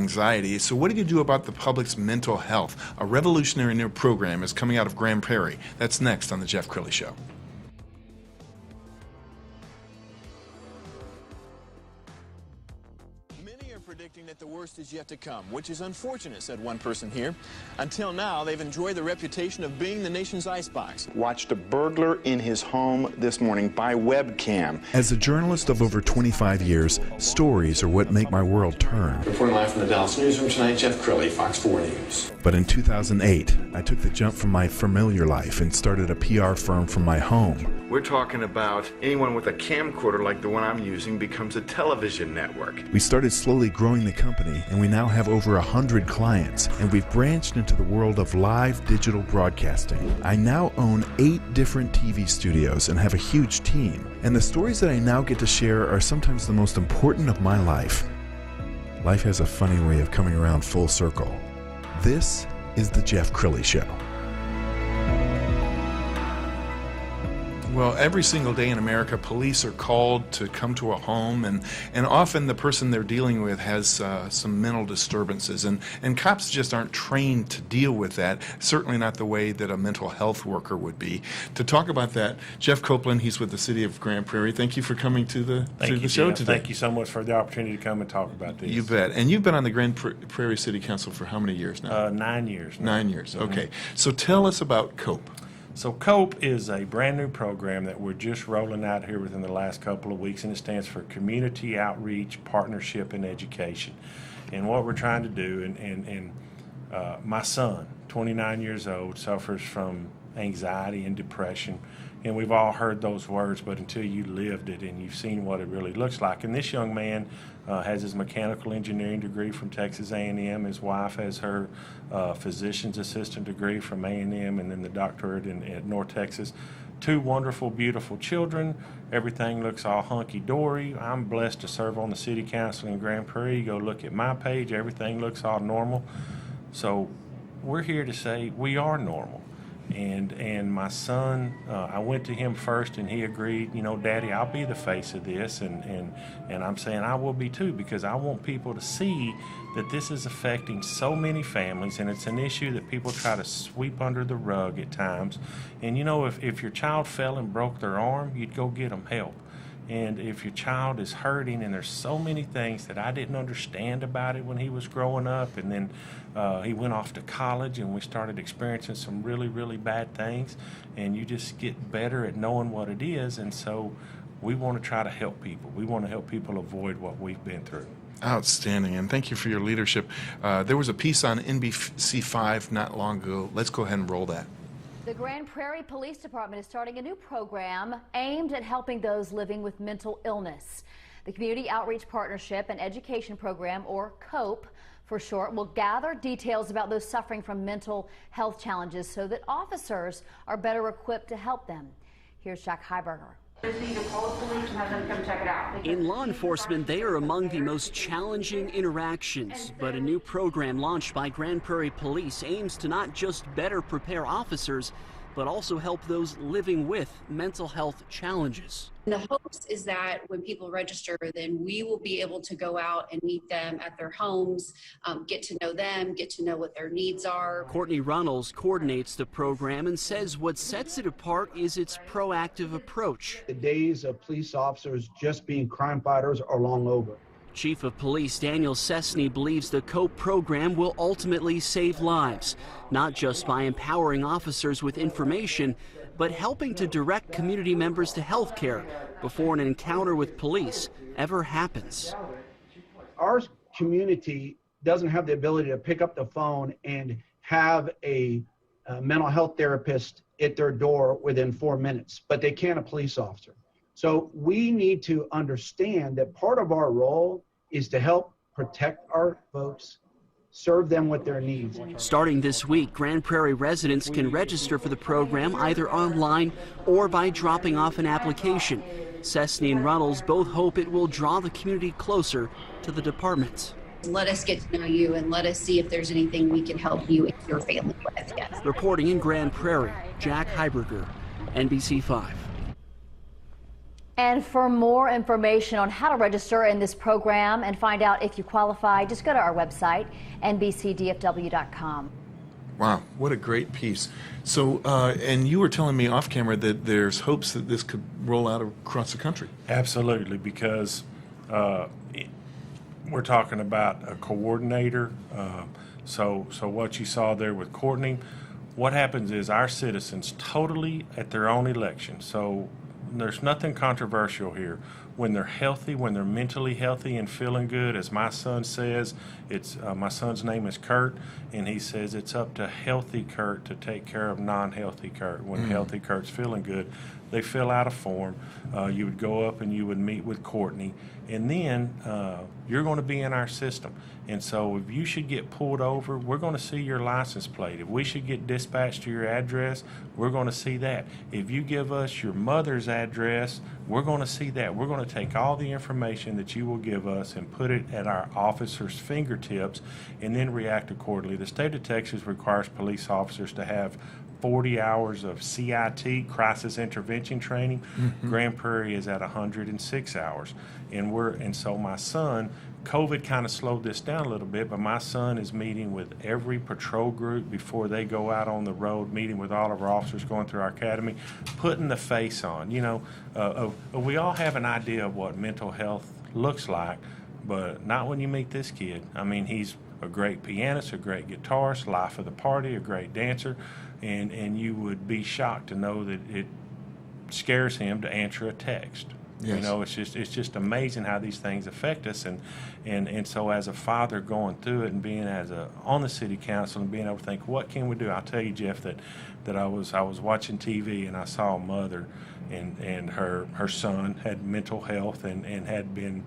anxiety. So what do you do about the public's mental health? A revolutionary new program is coming out of Grand Prairie. That's next on The Jeff Crilley Show. Predicting that the worst is yet to come, which is unfortunate, said one person here. Until now, they've enjoyed the reputation of being the nation's icebox. Watched a burglar in his home this morning by webcam. As a journalist of over 25 years, stories are what make my world turn. Reporting live from the Dallas newsroom tonight, Jeff Crilley, Fox 4 News. But in 2008, I took the jump from my familiar life and started a PR firm from my home. We're talking about anyone with a camcorder like the one I'm using becomes a television network. We started slowly growing the company, and we now have over 100 clients, and we've branched into the world of live digital broadcasting. I now own 8 different TV studios and have a huge team, and the stories that I now get to share are sometimes the most important of my life. Life has a funny way of coming around full circle. This is The Jeff Crilley Show. Well, every single day in America, police are called to come to a home, and often the person they're dealing with has some mental disturbances, and cops just aren't trained to deal with that, certainly not the way that a mental health worker would be. To talk about that, Jeff Copeland, he's with the city of Grand Prairie. Thank you for coming to the show today. Thank you so much for the opportunity to come and talk about this. You bet. And you've been on the Grand Prairie City Council for how many years now? 9 years now. 9 years, okay. So tell us about COPE. So COPE is a brand new program that we're just rolling out here within the last couple of weeks, and it stands for Community Outreach, Partnership, and Education. And what we're trying to do, and my son, 29 years old, suffers from anxiety and depression, and we've all heard those words, but until you lived it and you've seen what it really looks like. And this young man has his mechanical engineering degree from Texas A&M. His wife has her physician's assistant degree from A&M, and then the doctorate at North Texas. 2 wonderful, beautiful children. Everything looks all hunky-dory. I'm blessed to serve on the City Council in Grand Prairie. You go look at my page, everything looks all normal. So we're here to say we are normal. And my son, I went to him first, and he agreed, you know, Daddy, I'll be the face of this, and I'm saying I will be too, because I want people to see that this is affecting so many families, and it's an issue that people try to sweep under the rug at times. And you know, if your child fell and broke their arm, you'd go get them help. And if your child is hurting, and there's so many things that I didn't understand about it when he was growing up, and then he went off to college, and we started experiencing some really, really bad things, and you just get better at knowing what it is. And so we want to try to help people. We want to help people avoid what we've been through. Outstanding, and thank you for your leadership. There was a piece on NBC5 not long ago. Let's go ahead and roll that. The Grand Prairie Police Department is starting a new program aimed at helping those living with mental illness. The Community Outreach Partnership and Education Program, or COPE for short, will gather details about those suffering from mental health challenges so that officers are better equipped to help them. Here's Jack Heiberger. In law enforcement, they are among the most challenging interactions, but a new program launched by Grand Prairie Police aims to not just better prepare officers, but also help those living with mental health challenges. The hopes is that when people register, then we will be able to go out and meet them at their homes, get to know them, get to know what their needs are. Courtney Runnels coordinates the program and says what sets it apart is its proactive approach. The days of police officers just being crime fighters are long over. Chief of Police Daniel Cessny believes the COPE program will ultimately save lives, not just by empowering officers with information, but helping to direct community members to health care before an encounter with police ever happens. Our community doesn't have the ability to pick up the phone and have a mental health therapist at their door within 4 minutes, but they can a police officer. So we need to understand that part of our role is to help protect our folks, serve them with their needs. Starting this week, Grand Prairie residents can register for the program either online or by dropping off an application. Cessny and Runnels both hope it will draw the community closer to the department. Let us get to know you and let us see if there's anything we can help you and your family with. Yes. Reporting in Grand Prairie, Jack Heiberger, NBC5. And for more information on how to register in this program and find out if you qualify, just go to our website, nbcdfw.com. Wow, what a great piece. So, and you were telling me off camera that there's hopes that this could roll out across the country. Absolutely, because we're talking about a coordinator. So what you saw there with Courtney, what happens is our citizens totally at their own election. So there's nothing controversial here. When they're healthy, when they're mentally healthy and feeling good, as my son says, it's my son's name is Kurt, and he says it's up to healthy Kurt to take care of non-healthy Kurt. When healthy Kurt's feeling good, they fill out a form. You would go up and you would meet with Courtney, and then you're going to be in our system. And so if you should get pulled over, we're going to see your license plate. If we should get dispatched to your address, we're going to see that. If you give us your mother's address, we're going to see that. We're going to take all the information that you will give us and put it at our officers' fingertips and then react accordingly. The state of Texas requires police officers to have 40 hours of CIT, crisis intervention training. Grand Prairie is at 106 hours. And so my son, COVID kind of slowed this down a little bit, but my son is meeting with every patrol group before they go out on the road, meeting with all of our officers going through our academy, putting the face on. You know, we all have an idea of what mental health looks like, but not when you meet this kid. I mean, he's a great pianist, a great guitarist, life of the party, a great dancer, and you would be shocked to know that it scares him to answer a text. Yes. You know, it's just amazing how these things affect us, and so as a father going through it and being on the city council and being able to think, what can we do? I'll tell you, Jeff, that I was watching TV and I saw a mother and her son had mental health and had been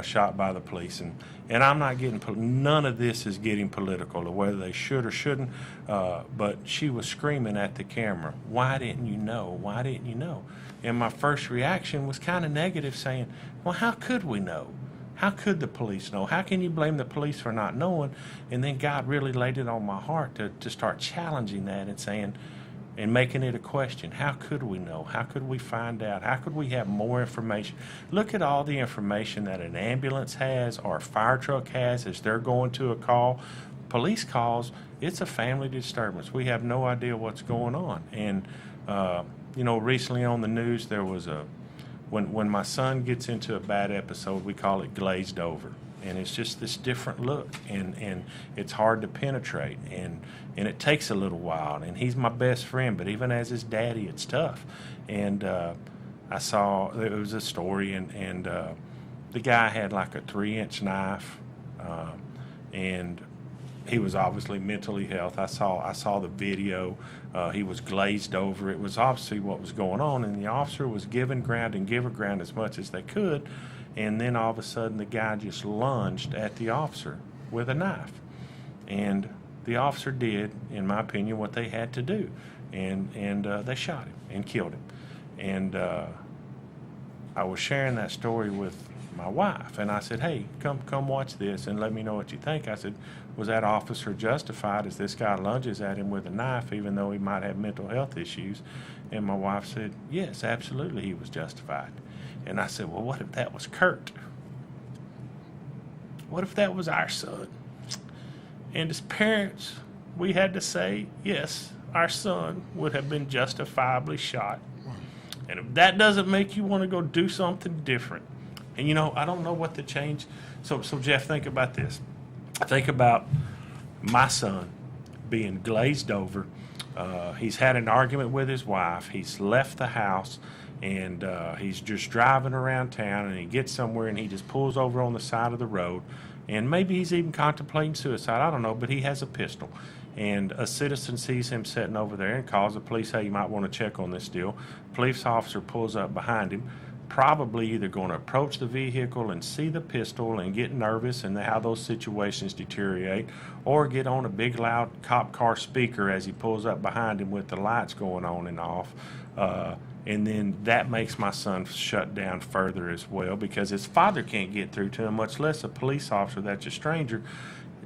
shot by the police, and I'm not getting none of this is getting political or whether they should or shouldn't, but she was screaming at the camera, "Why didn't you know? Why didn't you know?" And my first reaction was kind of negative, saying, well, how could we know? How could the police know? How can you blame the police for not knowing? And then God really laid it on my heart to start challenging that and saying, and making it a question. How could we know? How could we find out? How could we have more information? Look at all the information that an ambulance has or a fire truck has as they're going to a call. Police calls, it's a family disturbance. We have no idea what's going on. And, you know, recently on the news there was when my son gets into a bad episode, we call it glazed over. And it's just this different look, and it's hard to penetrate, and it takes a little while. And he's my best friend, but even as his daddy, it's tough. And I saw there was a story, and the guy had like a 3-inch knife, and he was obviously mentally health. I saw the video. He was glazed over. It was obviously what was going on, and the officer was giving ground and giving ground as much as they could. And then all of a sudden, the guy just lunged at the officer with a knife. And the officer did, in my opinion, what they had to do. And they shot him and killed him. And I was sharing that story with my wife. And I said, hey, come watch this and let me know what you think. I said, was that officer justified as this guy lunges at him with a knife, even though he might have mental health issues? And my wife said, yes, absolutely, he was justified. And I said, well, what if that was Kurt? What if that was our son? And as parents, we had to say, yes, our son would have been justifiably shot. And if that doesn't make you want to go do something different, and you know, I don't know what the change. So Jeff, think about this. Think about my son being glazed over. He's had an argument with his wife. He's left the house. And he's just driving around town, and he gets somewhere, and he just pulls over on the side of the road. And maybe he's even contemplating suicide. I don't know, but he has a pistol. And a citizen sees him sitting over there and calls the police, hey, you might want to check on this deal. Police officer pulls up behind him, probably either going to approach the vehicle and see the pistol and get nervous and how those situations deteriorate, or get on a big loud cop car speaker as he pulls up behind him with the lights going on and off. And then that makes my son shut down further as well, because his father can't get through to him, much less a police officer that's a stranger.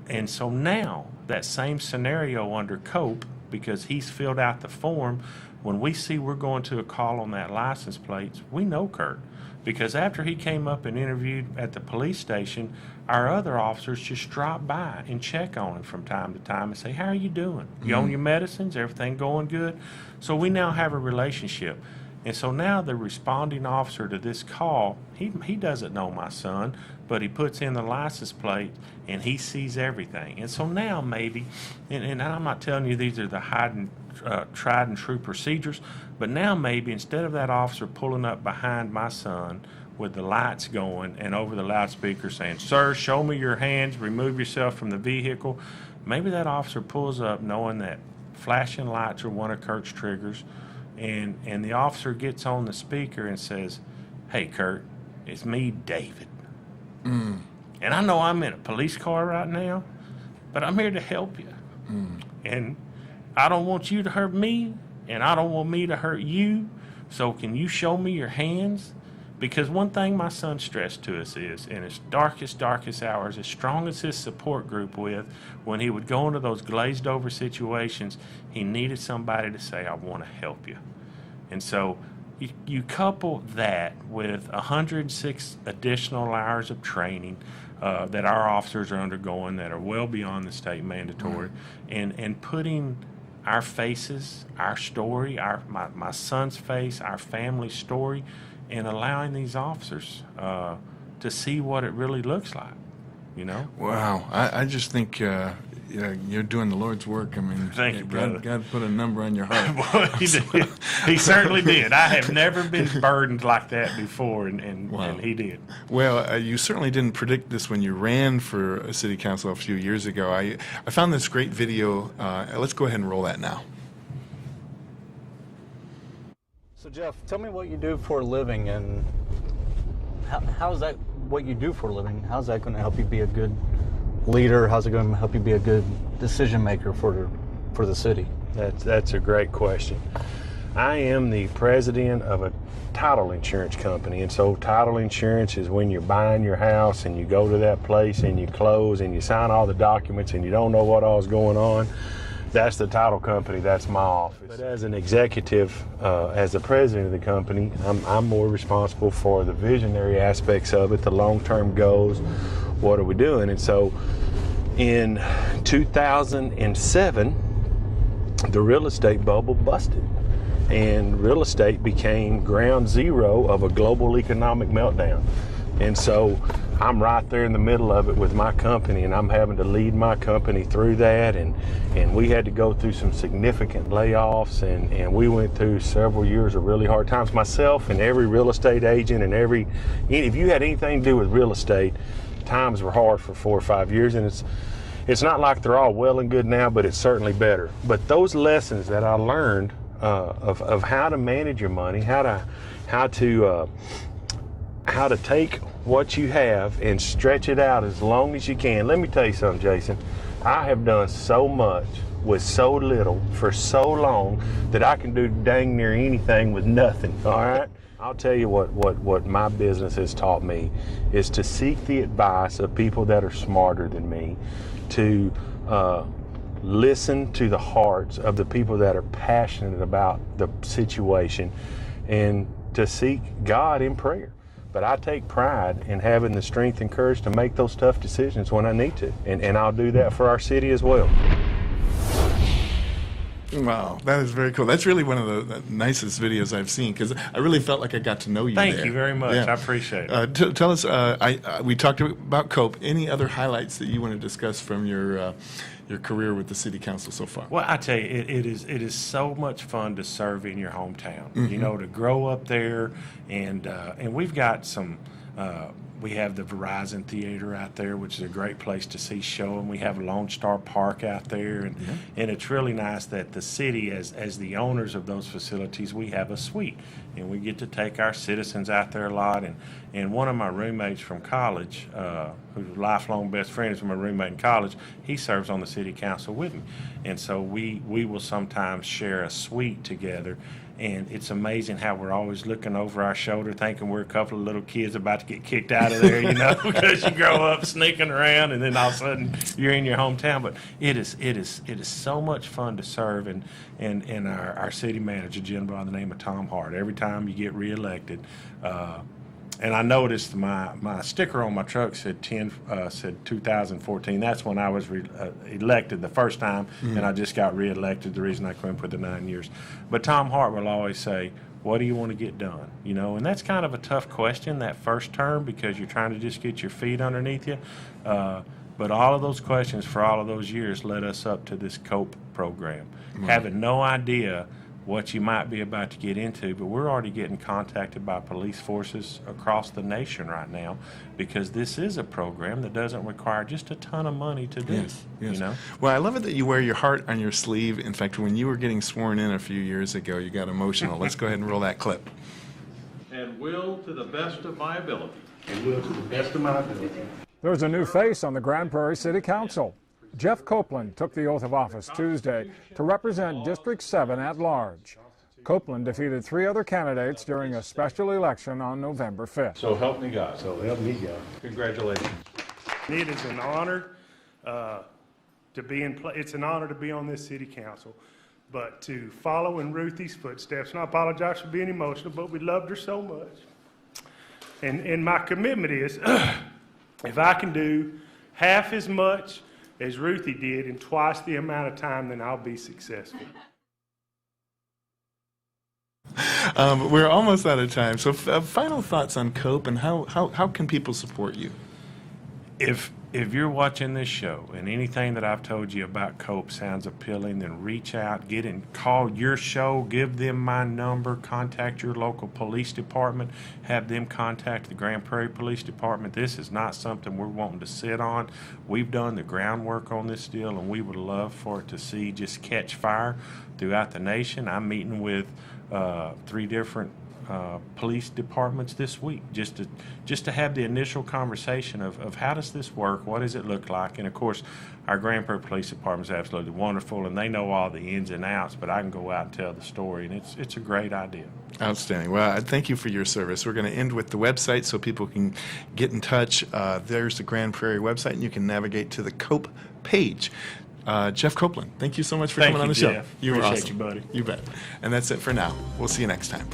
And so now that same scenario under Cope, because he's filled out the form, when we see we're going to a call on that license plate, we know Kurt. Because after he came up and interviewed at the police station, our other officers just drop by and check on him from time to time and say, how are you doing? You on your medicines? Everything going good? So we now have a relationship. And so now the responding officer to this call, he doesn't know my son, but he puts in the license plate and he sees everything. And so now maybe, and I'm not telling you these are the tried and true procedures, but now maybe instead of that officer pulling up behind my son with the lights going and over the loudspeaker saying, sir, show me your hands, remove yourself from the vehicle, maybe that officer pulls up knowing that flashing lights are one of Kurt's triggers, and the officer gets on the speaker and says, hey, Kurt, it's me, David. And I know I'm in a police car right now, but I'm here to help you. And I don't want you to hurt me, and I don't want me to hurt you, so can you show me your hands? Because one thing my son stressed to us is, in his darkest hours, as strong as his support group with, when he would go into those glazed over situations, he needed somebody to say, I want to help you. And so you couple that with 106 additional hours of training that our officers are undergoing that are well beyond the state mandatory, and putting our faces, our story, my son's face, our family's story, and allowing these officers to see what it really looks like, you know? Wow. I just think you're doing the Lord's work. I mean, thank you, brother. God put a number on your heart. Well, he did. He certainly did. I have never been burdened like that before, and he did. Well, you certainly didn't predict this when you ran for a city council a few years ago. I found this great video. Let's go ahead and roll that now. So Jeff, tell me what you do for a living, and how is that what you do for a living? How's that going to help you be a good leader? How's it going to help you be a good decision maker for the city? That's a great question. I am the president of a title insurance company, and so title insurance is when you're buying your house and you go to that place and you close and you sign all the documents and you don't know what all's going on. That's the title company. That's my office. But as an executive, as the president of the company, I'm more responsible for the visionary aspects of it, the long-term goals. What are we doing? And so in 2007, the real estate bubble busted, and real estate became ground zero of a global economic meltdown. And so I'm right there in the middle of it with my company, and I'm having to lead my company through that, and we had to go through some significant layoffs, and we went through several years of really hard times. Myself and every real estate agent and if you had anything to do with real estate, times were hard for 4 or 5 years, and it's not like they're all well and good now, but it's certainly better. But those lessons that I learned of how to manage your money, how to take what you have and stretch it out as long as you can. Let me tell you something, Jason. I have done so much with so little for so long that I can do dang near anything with nothing, all right? I'll tell you what my business has taught me is to seek the advice of people that are smarter than me, to listen to the hearts of the people that are passionate about the situation, and to seek God in prayer. But I take pride in having the strength and courage to make those tough decisions when I need to. And I'll do that for our city as well. Wow, that is very cool. That's really one of the nicest videos I've seen, because I really felt like I got to know you. Thank you very much. Yeah. I appreciate it. Tell us, we talked about Cope. Any other highlights that you want to discuss from your career with the city council so far? Well, I tell you, it is so much fun to serve in your hometown. You know, to grow up there, and we've got some. We have the Verizon Theater out there, which is a great place to see show, and we have Lone Star Park out there, and it's really nice that the city, as the owners of those facilities, we have a suite, and we get to take our citizens out there a lot. And one of my roommates from college, who's a lifelong best friend, is my roommate in college, he serves on the city council with me, and so we will sometimes share a suite together. And it's amazing how we're always looking over our shoulder thinking we're a couple of little kids about to get kicked out of there, you know, because you grow up sneaking around and then all of a sudden you're in your hometown. But it is so much fun to serve. And our city manager, a gentleman by the name of Tom Hart, every time you get reelected, And I noticed my sticker on my truck said 2014. That's when I was elected the first time, and I just got reelected. The reason I couldn't put the 9 years. But Tom Hart will always say, what do you want to get done? You know, and that's kind of a tough question, that first term, because you're trying to just get your feet underneath you. But all of those questions for all of those years led us up to this COPE program. Having no idea what you might be about to get into, but we're already getting contacted by police forces across the nation right now because this is a program that doesn't require just a ton of money to do. Yes. You know? Well, I love it that you wear your heart on your sleeve. In fact, when you were getting sworn in a few years ago, you got emotional. Let's go ahead and roll that clip. And will to the best of my ability. And will to the best of my ability. There's a new face on the Grand Prairie City Council. Jeff Copeland took the oath of office Tuesday to represent District 7 at large. Copeland defeated 3 other candidates during a special election on November 5th. So help me God. So help me God. Congratulations. It is an honor to be it's an honor to be on this city council, but to follow in Ruthie's footsteps, and I apologize for being emotional, but we loved her so much. And my commitment is, if I can do half as much as Ruthie did in twice the amount of time, then I'll be successful. We're almost out of time. So final thoughts on COPE and how can people support you? If you're watching this show and anything that I've told you about COPE sounds appealing, then reach out, call your show, give them my number, contact your local police department, have them contact the Grand Prairie Police Department. This is not something we're wanting to sit on. We've done the groundwork on this deal, and we would love for it to just catch fire throughout the nation. I'm meeting with 3 different police departments this week just to have the initial conversation of how does this work, what does it look like, and of course our Grand Prairie Police Department is absolutely wonderful and they know all the ins and outs, but I can go out and tell the story, and it's a great idea. Outstanding. Well, I thank you for your service. We're going to end with the website so people can get in touch. There's the Grand Prairie website, and you can navigate to the COPE page. Jeff Copeland, thank you so much for coming on the show. Jeff. You were Appreciate awesome. you, buddy. You bet. And that's it for now. We'll see you next time.